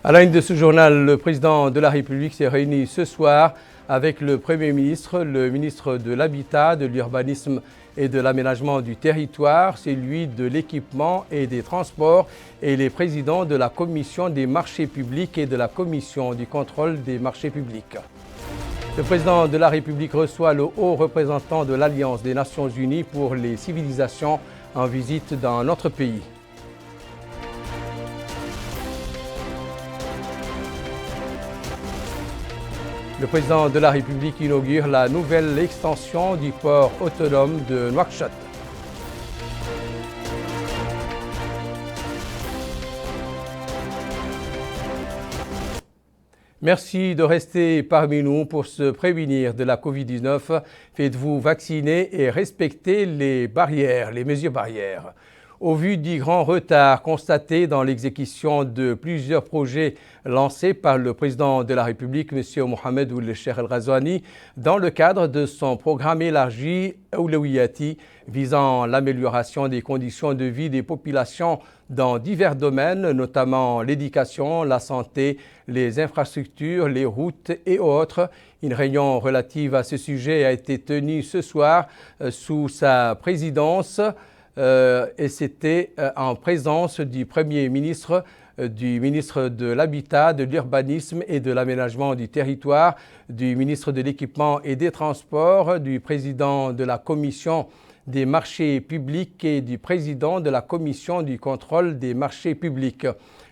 À la une de ce journal, le président de la République s'est réuni ce soir avec le Premier ministre, le ministre de l'Habitat, de l'Urbanisme et de l'Aménagement du territoire, celui de l'Équipement et des Transports et les présidents de la Commission des marchés publics et de la Commission du contrôle des marchés publics. Le président de la République reçoit le haut représentant de l'Alliance des Nations Unies pour les civilisations en visite dans notre pays. Le président de la République inaugure la nouvelle extension du port autonome de Nouakchott. Merci de rester parmi nous pour se prémunir de la Covid-19. Faites-vous vacciner et respectez les mesures barrières. Au vu du grand retard constaté dans l'exécution de plusieurs projets lancés par le président de la République, M. Mohamed Ould Cheikh El Ghazouani, dans le cadre de son programme élargi Oulawiyati visant l'amélioration des conditions de vie des populations dans divers domaines, notamment l'éducation, la santé, les infrastructures, les routes et autres. Une réunion relative à ce sujet a été tenue ce soir sous sa présidence. Et c'était en présence du Premier ministre, du ministre de l'Habitat, de l'Urbanisme et de l'Aménagement du territoire, du ministre de l'Équipement et des Transports, du président de la Commission des marchés publics et du président de la Commission du contrôle des marchés publics.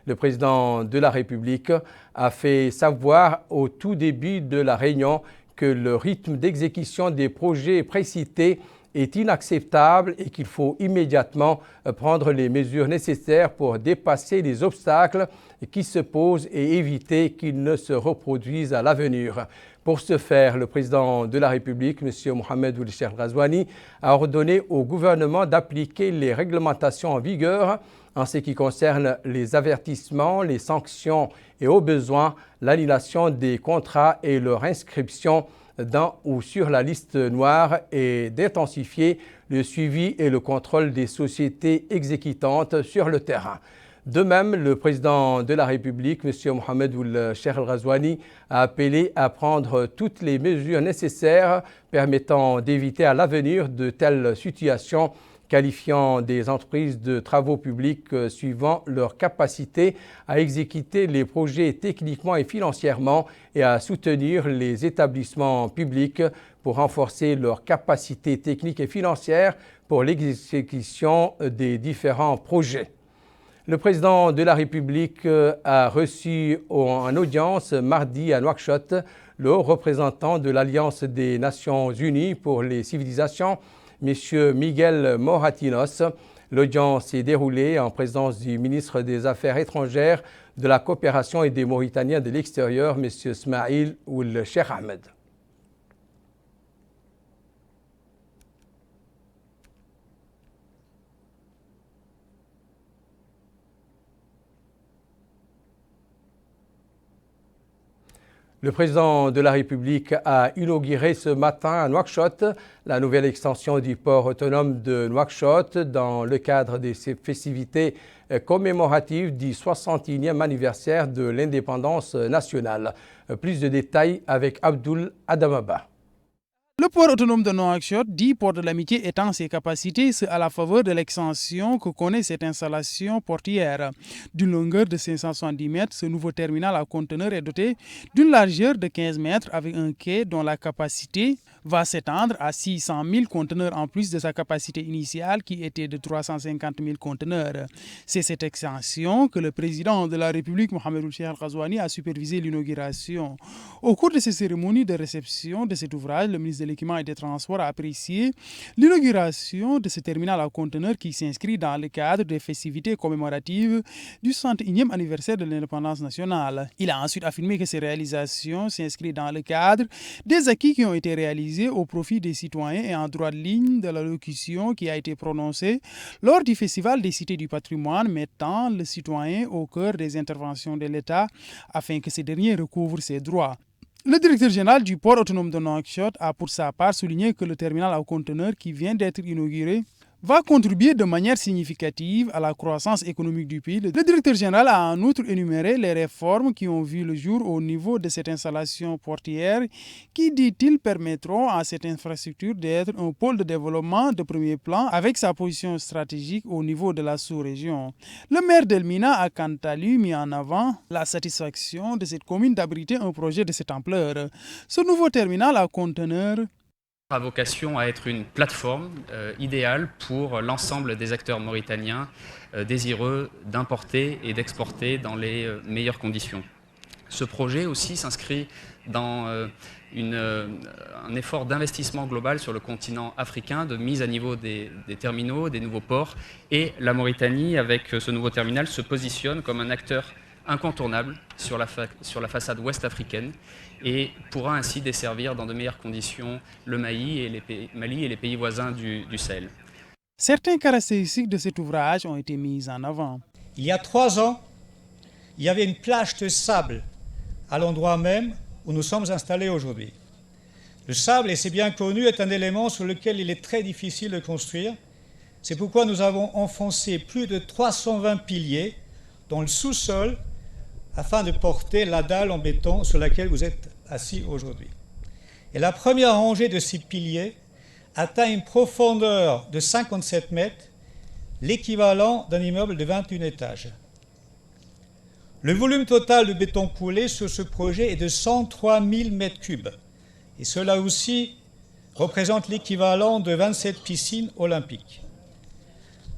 Le président de la République a fait savoir au tout début de la réunion que le rythme d'exécution des projets précités est inacceptable et qu'il faut immédiatement prendre les mesures nécessaires pour dépasser les obstacles qui se posent et éviter qu'ils ne se reproduisent à l'avenir. Pour ce faire, le président de la République, M. Mohamed Ould Cheikh El Ghazouani, a ordonné au gouvernement d'appliquer les réglementations en vigueur en ce qui concerne les avertissements, les sanctions et au besoin l'annulation des contrats et leur inscription dans ou sur la liste noire et d'intensifier le suivi et le contrôle des sociétés exécutantes sur le terrain. De même, le président de la République, M. Mohamed Ould Cheikh El Ghazouani, a appelé à prendre toutes les mesures nécessaires permettant d'éviter à l'avenir de telles situations, qualifiant des entreprises de travaux publics suivant leur capacité à exécuter les projets techniquement et financièrement et à soutenir les établissements publics pour renforcer leur capacité technique et financière pour l'exécution des différents projets. Le président de la République a reçu en audience mardi à Nouakchott le haut représentant de l'Alliance des Nations Unies pour les civilisations, M. Miguel Moratinos. L'audience s'est déroulée en présence du ministre des Affaires étrangères, de la coopération et des Mauritaniens de l'extérieur, M. Smaïl Ould Cheikh Ahmed. Le président de la République a inauguré ce matin à Nouakchott la nouvelle extension du port autonome de Nouakchott dans le cadre des festivités commémoratives du 61e anniversaire de l'indépendance nationale. Plus de détails avec Abdoul Adamaba. Le port autonome de Nouakchott, dit port de l'amitié, étend ses capacités à la faveur de l'extension que connaît cette installation portière. D'une longueur de 570 mètres, ce nouveau terminal à conteneurs est doté d'une largeur de 15 mètres avec un quai dont la capacité va s'étendre à 600 000 conteneurs en plus de sa capacité initiale qui était de 350 000 conteneurs. C'est cette extension que le président de la République, Mohamed Ould Cheikh El Ghazouani, a supervisé l'inauguration. Au cours de ces cérémonies de réception de cet ouvrage, le ministre de l'Équipement et des Transports a apprécié l'inauguration de ce terminal à conteneurs qui s'inscrit dans le cadre des festivités commémoratives du 61e anniversaire de l'indépendance nationale. Il a ensuite affirmé que ces réalisations s'inscrivent dans le cadre des acquis qui ont été réalisés au profit des citoyens et en droite ligne de l'allocution qui a été prononcée lors du Festival des cités du patrimoine, mettant le citoyen au cœur des interventions de l'État afin que ce dernier recouvre ses droits. Le directeur général du port autonome de Nouakchott a pour sa part souligné que le terminal à conteneurs qui vient d'être inauguré va contribuer de manière significative à la croissance économique du pays. Le directeur général a en outre énuméré les réformes qui ont vu le jour au niveau de cette installation portuaire qui, dit-il, permettront à cette infrastructure d'être un pôle de développement de premier plan avec sa position stratégique au niveau de la sous-région. Le maire d'Elmina a quant à lui mis en avant la satisfaction de cette commune d'abriter un projet de cette ampleur. Ce nouveau terminal à conteneurs a vocation à être une plateforme idéale pour l'ensemble des acteurs mauritaniens désireux d'importer et d'exporter dans les meilleures conditions. Ce projet aussi s'inscrit dans un effort d'investissement global sur le continent africain, de mise à niveau des terminaux, des nouveaux ports. Et la Mauritanie, avec ce nouveau terminal, se positionne comme un acteur incontournable sur la façade ouest africaine et pourra ainsi desservir dans de meilleures conditions le Mali et les pays voisins du Sahel. Certaines caractéristiques de cet ouvrage ont été mises en avant. Il y a 3 ans, il y avait une plage de sable à l'endroit même où nous sommes installés aujourd'hui. Le sable, et c'est bien connu, est un élément sur lequel il est très difficile de construire. C'est pourquoi nous avons enfoncé plus de 320 piliers dans le sous-sol afin de porter la dalle en béton sur laquelle vous êtes assis aujourd'hui. Et la première rangée de ces piliers atteint une profondeur de 57 mètres, l'équivalent d'un immeuble de 21 étages. Le volume total de béton coulé sur ce projet est de 103 000 mètres cubes. Et cela aussi représente l'équivalent de 27 piscines olympiques.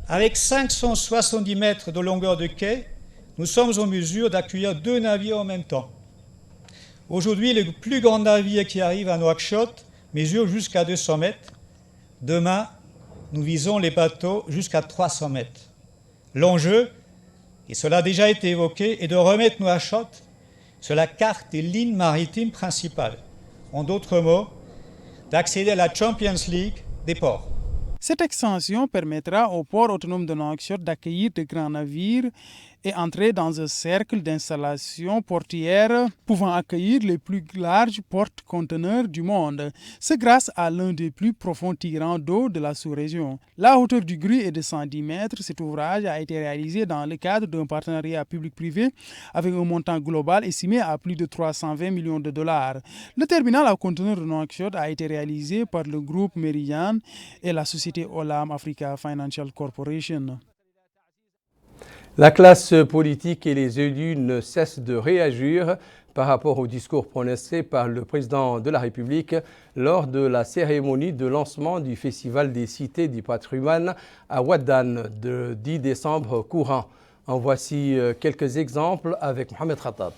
Avec 570 mètres de longueur de quai, nous sommes en mesure d'accueillir 2 navires en même temps. Aujourd'hui, le plus grand navire qui arrive à Nouakchott mesure jusqu'à 200 mètres. Demain, nous visons les bateaux jusqu'à 300 mètres. L'enjeu, et cela a déjà été évoqué, est de remettre Nouakchott sur la carte des lignes maritimes principales. En d'autres mots, d'accéder à la Champions League des ports. Cette extension permettra au port autonome de Nouakchott d'accueillir de grands navires et entrer dans un cercle d'installations portuaires pouvant accueillir les plus larges porte-conteneurs du monde. C'est grâce à l'un des plus profonds tirants d'eau de la sous-région. La hauteur du grue est de 110 mètres. Cet ouvrage a été réalisé dans le cadre d'un partenariat public-privé avec un montant global estimé à plus de 320 millions de dollars. Le terminal à conteneurs de Nouakchott a été réalisé par le groupe Meridian et la société Olam Africa Financial Corporation. La classe politique et les élus ne cessent de réagir par rapport au discours prononcé par le président de la République lors de la cérémonie de lancement du Festival des cités du patrimoine à Ouadane le 10 décembre courant. En voici quelques exemples avec Mohamed Khattab.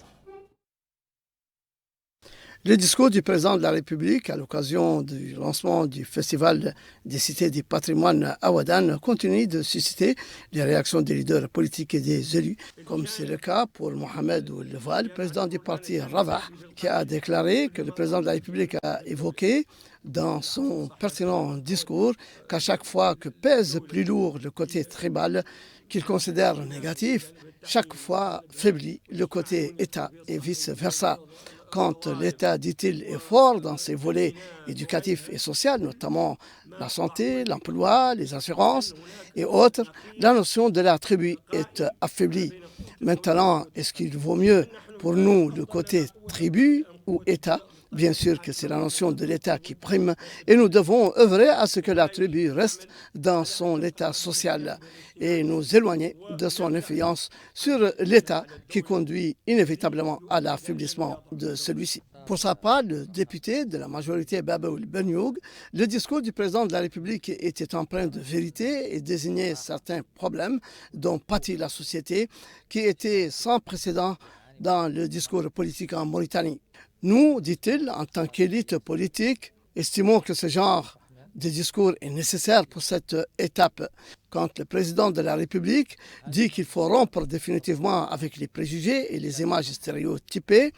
Le discours du président de la République à l'occasion du lancement du Festival des cités du patrimoine à Ouadane continue de susciter les réactions des leaders politiques et des élus, comme c'est le cas pour Mohamed Ould-Leval, président du parti Ravah, qui a déclaré que le président de la République a évoqué dans son pertinent discours qu'à chaque fois que pèse plus lourd le côté tribal qu'il considère négatif, chaque fois faiblit le côté État et vice-versa. Quand l'État, dit-il, est fort dans ses volets éducatifs et sociaux, notamment la santé, l'emploi, les assurances et autres, la notion de la tribu est affaiblie. Maintenant, est-ce qu'il vaut mieux pour nous le côté tribu ou État ? Bien sûr que c'est la notion de l'État qui prime et nous devons œuvrer à ce que la tribu reste dans son état social et nous éloigner de son influence sur l'État qui conduit inévitablement à l'affaiblissement de celui-ci. Pour sa part, le député de la majorité Babaoul Benyoug, le discours du président de la République était empreint de vérité et désignait certains problèmes dont pâtit la société qui étaient sans précédent dans le discours politique en Mauritanie. Nous, dit-il, en tant qu'élite politique, estimons que ce genre de discours est nécessaire pour cette étape. Quand le président de la République dit qu'il faut rompre définitivement avec les préjugés et les images stéréotypées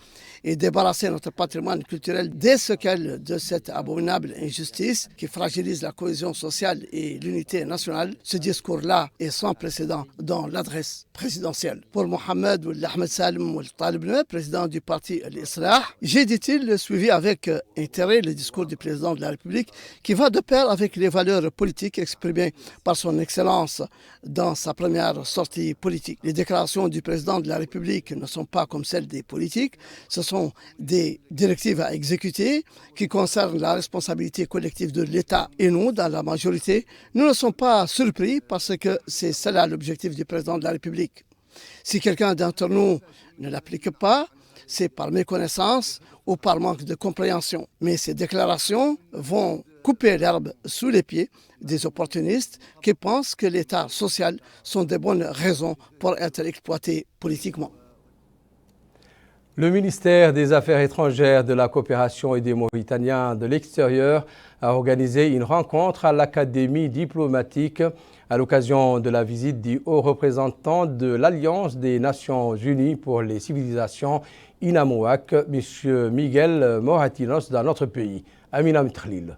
et débarrasser notre patrimoine culturel des séquelles de cette abominable injustice qui fragilise la cohésion sociale et l'unité nationale, ce discours-là est sans précédent dans l'adresse présidentielle. Pour Mohamed Ould Ahmed Salem Ould Talibne, président du parti Al-Islah, j'ai, dit-il, suivi avec intérêt le discours du président de la République qui va de pair avec les valeurs politiques exprimées par son Excellence dans sa première sortie politique. Les déclarations du président de la République ne sont pas comme celles des politiques, ce sont des directives à exécuter qui concernent la responsabilité collective de l'État et nous, dans la majorité, nous ne sommes pas surpris parce que c'est cela l'objectif du président de la République. Si quelqu'un d'entre nous ne l'applique pas, c'est par méconnaissance ou par manque de compréhension. Mais ces déclarations vont couper l'herbe sous les pieds des opportunistes qui pensent que l'État social sont de bonnes raisons pour être exploité politiquement. Le ministère des Affaires étrangères, de la coopération et des Mauritaniens de l'extérieur a organisé une rencontre à l'Académie diplomatique à l'occasion de la visite du haut représentant de l'Alliance des Nations Unies pour les civilisations INAMOAC, M. Miguel Moratinos, dans notre pays. Amina Mitrlil.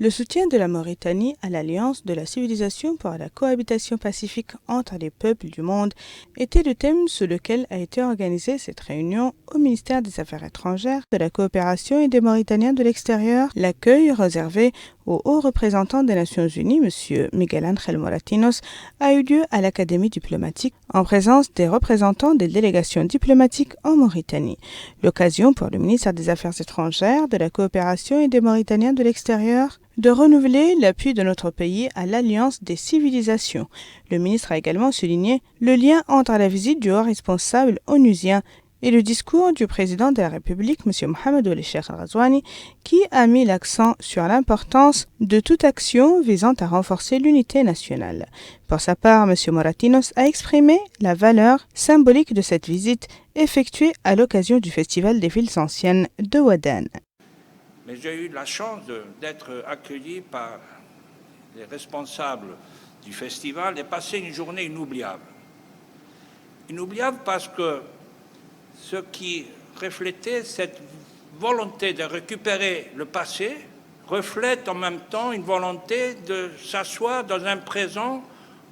Le soutien de la Mauritanie à l'Alliance de la civilisation pour la cohabitation pacifique entre les peuples du monde était le thème sous lequel a été organisée cette réunion au ministère des Affaires étrangères, de la coopération et des Mauritaniens de l'extérieur. L'accueil réservé au haut représentant des Nations Unies, M. Miguel Ángel Moratinos, a eu lieu à l'Académie diplomatique en présence des représentants des délégations diplomatiques en Mauritanie. L'occasion pour le ministère des Affaires étrangères, de la coopération et des Mauritaniens de l'extérieur de renouveler l'appui de notre pays à l'Alliance des civilisations. Le ministre a également souligné le lien entre la visite du haut responsable onusien et le discours du président de la République, M. Mohamed Ould Cheikh Al-Ghazouani, qui a mis l'accent sur l'importance de toute action visant à renforcer l'unité nationale. Pour sa part, M. Moratinos a exprimé la valeur symbolique de cette visite effectuée à l'occasion du Festival des villes anciennes de Ouadane. Mais j'ai eu la chance d'être accueilli par les responsables du festival et passer une journée inoubliable. Inoubliable parce que ce qui reflétait cette volonté de récupérer le passé reflète en même temps une volonté de s'asseoir dans un présent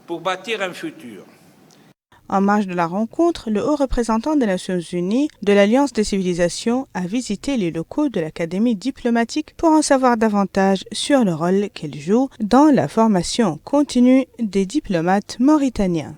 pour bâtir un futur. En marge de la rencontre, le haut représentant des Nations Unies de l'Alliance des civilisations a visité les locaux de l'Académie diplomatique pour en savoir davantage sur le rôle qu'elle joue dans la formation continue des diplomates mauritaniens.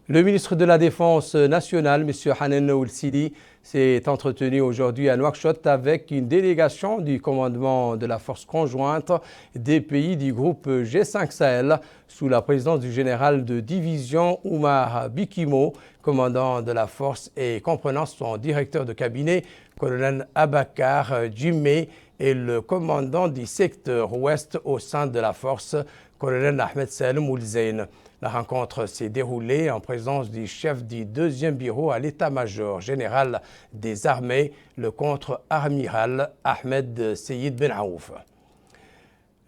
Le ministre de la Défense nationale, M. Hanen Ould Sidi, s'est entretenu aujourd'hui à Nouakchott avec une délégation du commandement de la force conjointe des pays du groupe G5 Sahel sous la présidence du général de division Oumar Bikimo, commandant de la force et comprenant son directeur de cabinet, colonel Abakar Djimé, et le commandant du secteur ouest au sein de la force, colonel Ahmed Salem Ould Zeyn. La rencontre s'est déroulée en présence du chef du 2e bureau à l'état-major général des armées, le contre-amiral Ahmed Seyid Ben Aouf.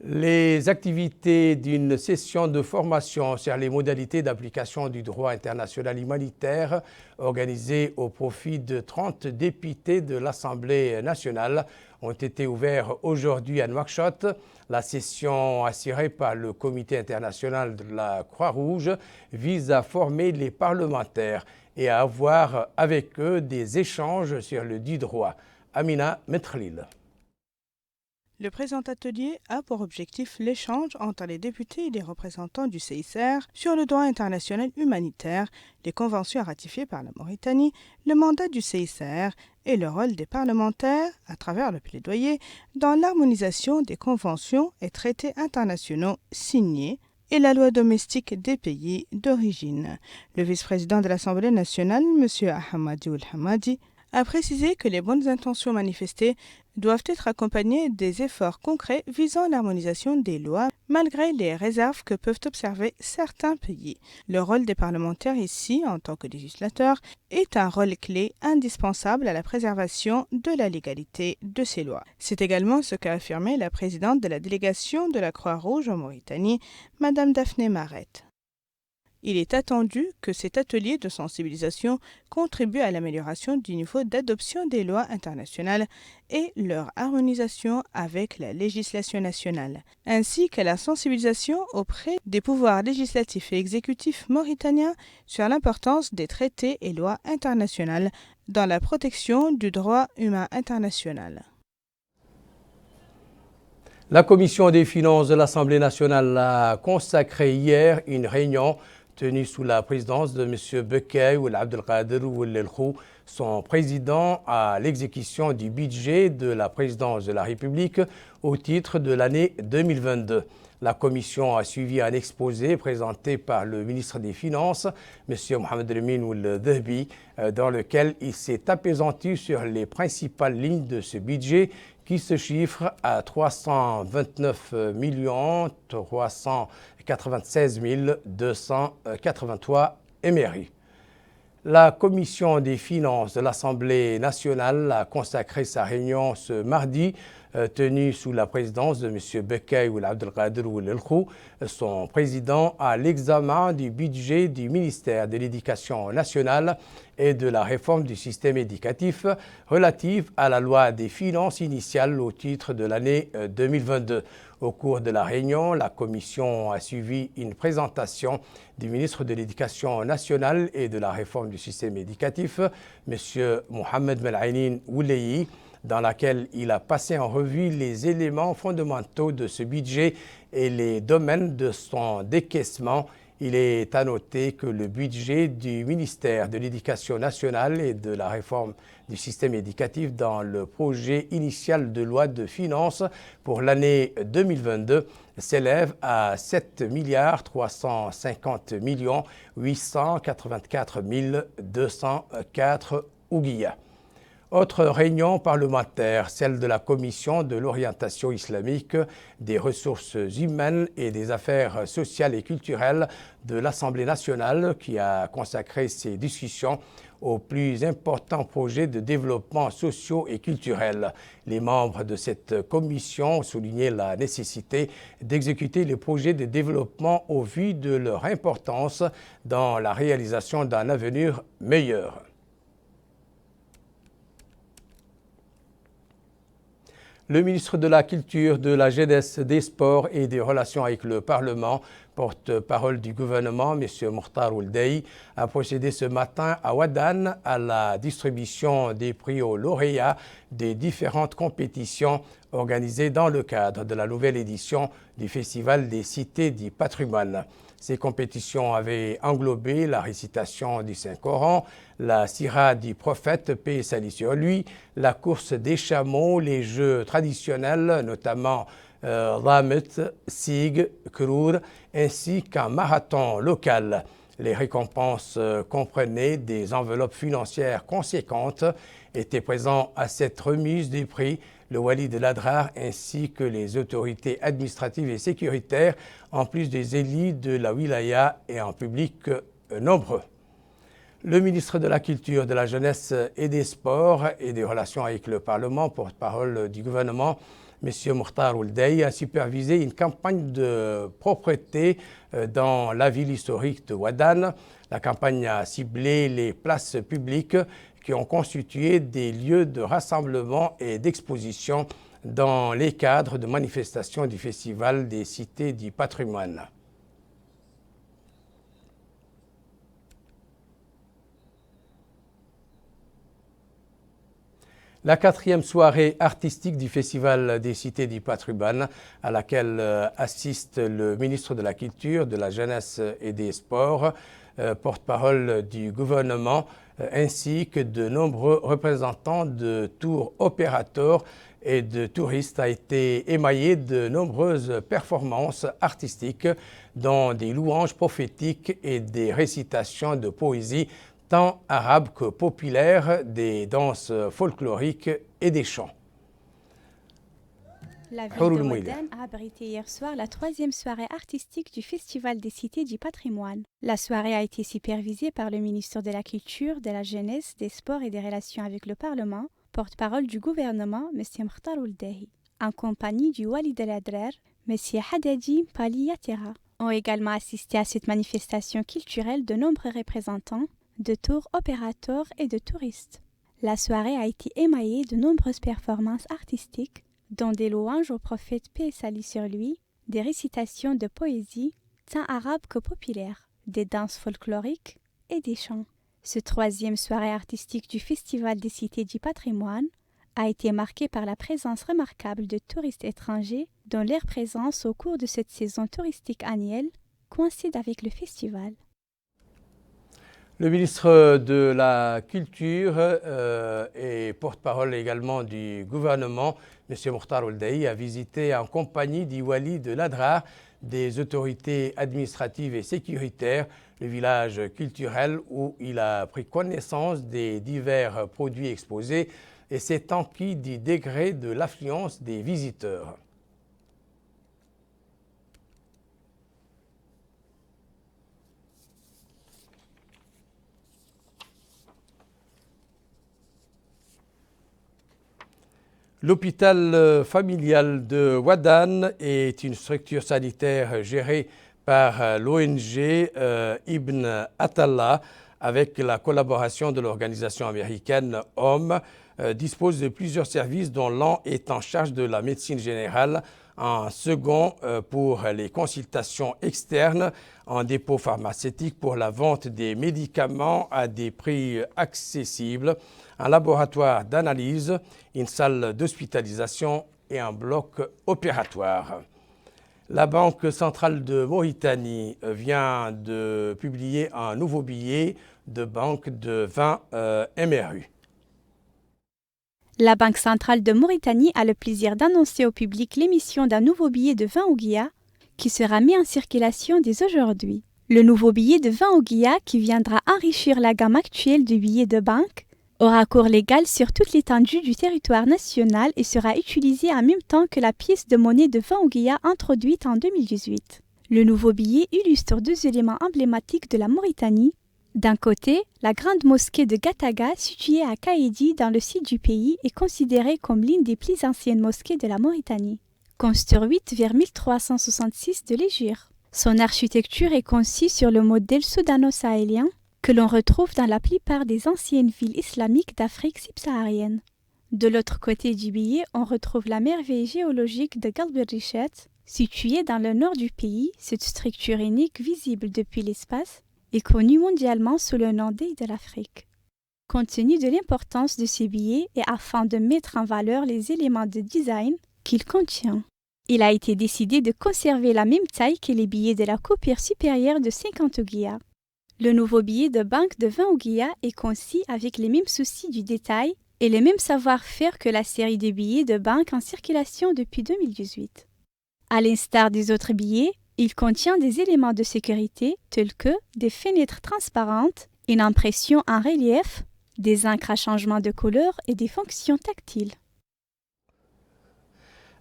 Les activités d'une session de formation sur les modalités d'application du droit international humanitaire organisée au profit de 30 députés de l'Assemblée nationale ont été ouvertes aujourd'hui à Nouakchott. La session assurée par le Comité international de la Croix-Rouge vise à former les parlementaires et à avoir avec eux des échanges sur le dit droit. Amina Mitrlil. Le présent atelier a pour objectif l'échange entre les députés et les représentants du CICR sur le droit international humanitaire, les conventions ratifiées par la Mauritanie, le mandat du CICR et le rôle des parlementaires, à travers le plaidoyer, dans l'harmonisation des conventions et traités internationaux signés et la loi domestique des pays d'origine. Le vice-président de l'Assemblée nationale, M. Ahmadi Ould Hamadi, a précisé que les bonnes intentions manifestées doivent être accompagnées des efforts concrets visant l'harmonisation des lois, malgré les réserves que peuvent observer certains pays. Le rôle des parlementaires ici, en tant que législateurs, est un rôle clé indispensable à la préservation de la légalité de ces lois. C'est également ce qu'a affirmé la présidente de la délégation de la Croix-Rouge en Mauritanie, Madame Daphné Maret. Il est attendu que cet atelier de sensibilisation contribue à l'amélioration du niveau d'adoption des lois internationales et leur harmonisation avec la législation nationale, ainsi qu'à la sensibilisation auprès des pouvoirs législatifs et exécutifs mauritaniens sur l'importance des traités et lois internationales dans la protection du droit humain international. La Commission des finances de l'Assemblée nationale a consacré hier une réunion tenue sous la présidence de M. Bekay Ould Abdelkader Ould El Khou, son président, à l'exécution du budget de la présidence de la République au titre de l'année 2022. La commission a suivi un exposé présenté par le ministre des Finances, M. Mohamed Lamine Ould Dhahbi, dans lequel il s'est appesanti sur les principales lignes de ce budget qui se chiffre à 329 396 283 émeries. La Commission des finances de l'Assemblée nationale a consacré sa réunion ce mardi, tenue sous la présidence de M. Bekay Ould Abdelkader Ould El Khou, son président, à l'examen du budget du ministère de l'Éducation nationale et de la réforme du système éducatif relative à la loi des finances initiales au titre de l'année 2022. Au cours de la réunion, la Commission a suivi une présentation du ministre de l'Éducation nationale et de la réforme du système éducatif, M. Mohamed Mel'ainin Ouleyi, dans laquelle il a passé en revue les éléments fondamentaux de ce budget et les domaines de son décaissement. Il est à noter que le budget du ministère de l'Éducation nationale et de la réforme du système éducatif dans le projet initial de loi de finances pour l'année 2022 s'élève à 7 350 884 204 ouguiyas. Autre réunion parlementaire, celle de la Commission de l'orientation islamique, des ressources humaines et des affaires sociales et culturelles de l'Assemblée nationale qui a consacré ses discussions aux plus importants projets de développement sociaux et culturels. Les membres de cette commission ont souligné la nécessité d'exécuter les projets de développement au vu de leur importance dans la réalisation d'un avenir meilleur. Le ministre de la Culture, de la Jeunesse, des Sports et des Relations avec le Parlement, porte-parole du gouvernement, M. Mokhtar Ould Dhaï, a procédé ce matin à Ouadane à la distribution des prix aux lauréats des différentes compétitions organisées dans le cadre de la nouvelle édition du Festival des Cités du Patrimoine. Ces compétitions avaient englobé la récitation du Saint-Coran, la sira du prophète, paix et salut sur lui, la course des chameaux, les jeux traditionnels, notamment Ramet, Sig, Krour, ainsi qu'un marathon local. Les récompenses comprenaient des enveloppes financières conséquentes. Étaient présents à cette remise des prix le Wali de l'Adrar ainsi que les autorités administratives et sécuritaires, en plus des élus de la wilaya et un public nombreux. Le ministre de la Culture, de la Jeunesse et des Sports et des Relations avec le Parlement, porte-parole du gouvernement, M. Mokhtar Ould Dhaï, a supervisé une campagne de propreté dans la ville historique de Ouadane. La campagne a ciblé les places publiques qui ont constitué des lieux de rassemblement et d'exposition dans les cadres de manifestations du Festival des Cités du Patrimoine. La 4e soirée artistique du Festival des Cités du Patrimoine, à laquelle assiste le ministre de la Culture, de la Jeunesse et des Sports, porte-parole du gouvernement, ainsi que de nombreux représentants de tours opérateurs et de touristes, a été émaillée de nombreuses performances artistiques, dont des louanges prophétiques et des récitations de poésie tant arabes que populaires, des danses folkloriques et des chants. La ville de Ouadane a abrité hier soir la 3e soirée artistique du Festival des cités du patrimoine. La soirée a été supervisée par le ministre de la Culture, de la Jeunesse, des Sports et des Relations avec le Parlement, porte-parole du gouvernement, M. Mokhtar Ould Dahi, en compagnie du Wali de l'Adrar, M. Hadadi Paliyatera. Ont également assisté à cette manifestation culturelle de nombreux représentants, de tours opérateurs et de touristes. La soirée a été émaillée de nombreuses performances artistiques, dont des louanges au prophète paix et salut sur lui, des récitations de poésie, tant arabes que populaires, des danses folkloriques et des chants. Ce 3e soirée artistique du Festival des cités du patrimoine a été marquée par la présence remarquable de touristes étrangers dont leur présence au cours de cette saison touristique annuelle coïncide avec le festival. Le ministre de la Culture et porte-parole également du gouvernement, M. Mokhtar Ould Dahi, a visité en compagnie du Wali de l'Adrar, des autorités administratives et sécuritaires, le village culturel où il a pris connaissance des divers produits exposés et s'est enquis du degré de l'affluence des visiteurs. L'hôpital familial de Ouadane est une structure sanitaire gérée par l'ONG Ibn Atallah avec la collaboration de l'organisation américaine HOME, dispose de plusieurs services dont l'un est en charge de la médecine générale, un second pour les consultations externes, un dépôt pharmaceutique pour la vente des médicaments à des prix accessibles, un laboratoire d'analyse, une salle d'hospitalisation et un bloc opératoire. La Banque centrale de Mauritanie vient de publier un nouveau billet de banque de 20 MRU. La Banque centrale de Mauritanie a le plaisir d'annoncer au public l'émission d'un nouveau billet de 20 ouguiya qui sera mis en circulation dès aujourd'hui. Le nouveau billet de 20 ouguiya, qui viendra enrichir la gamme actuelle de billets de banque, aura cours légal sur toute l'étendue du territoire national et sera utilisé en même temps que la pièce de monnaie de 20 ouguiya introduite en 2018. Le nouveau billet illustre 2 éléments emblématiques de la Mauritanie. D'un côté, la grande mosquée de Gataga, située à Kaédi dans le sud du pays, est considérée comme l'une des plus anciennes mosquées de la Mauritanie, construite vers 1366 de l'Hégire. Son architecture est conçue sur le modèle soudano-sahélien que l'on retrouve dans la plupart des anciennes villes islamiques d'Afrique subsaharienne. De l'autre côté du billet, on retrouve la merveille géologique de Galberichet, située dans le nord du pays. Cette structure unique, visible depuis l'espace, est connue mondialement sous le nom d'œil de l'Afrique. Compte tenu de l'importance de ces billets et afin de mettre en valeur les éléments de design qu'il contient, il a été décidé de conserver la même taille que les billets de la coupure supérieure de 50 ouguiya. Le nouveau billet de banque de 20 ouguiya est conçu avec les mêmes soucis du détail et le même savoir-faire que la série de billets de banque en circulation depuis 2018. À l'instar des autres billets, il contient des éléments de sécurité tels que des fenêtres transparentes, une impression en relief, des encres à changement de couleur et des fonctions tactiles.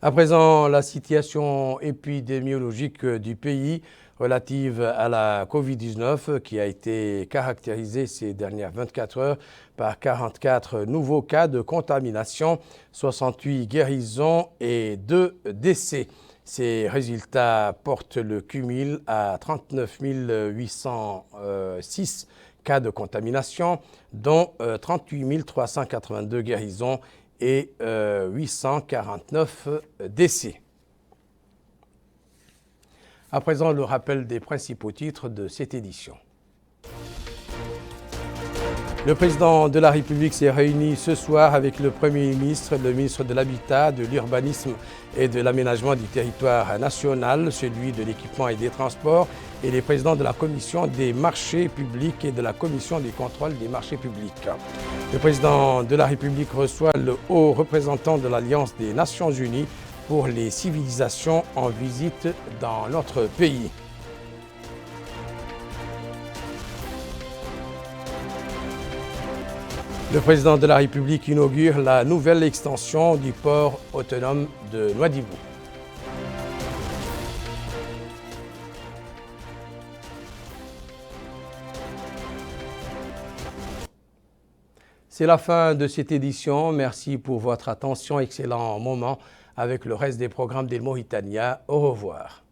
À présent, la situation épidémiologique du pays relative à la Covid-19 qui a été caractérisée ces dernières 24 heures par 44 nouveaux cas de contamination, 68 guérisons et 2 décès. Ces résultats portent le cumul à 39 806 cas de contamination, dont 38 382 guérisons et 849 décès. À présent, le rappel des principaux titres de cette édition. Le président de la République s'est réuni ce soir avec le Premier ministre, le ministre de l'Habitat, de l'Urbanisme et de l'Aménagement du territoire national, celui de l'Équipement et des Transports et les présidents de la Commission des marchés publics et de la Commission des contrôles des marchés publics. Le président de la République reçoit le haut représentant de l'Alliance des Nations Unies pour les civilisations en visite dans notre pays. Le président de la République inaugure la nouvelle extension du port autonome de Nouadhibou. C'est la fin de cette édition. Merci pour votre attention. Excellent moment avec le reste des programmes d'El Mauritania. Au revoir.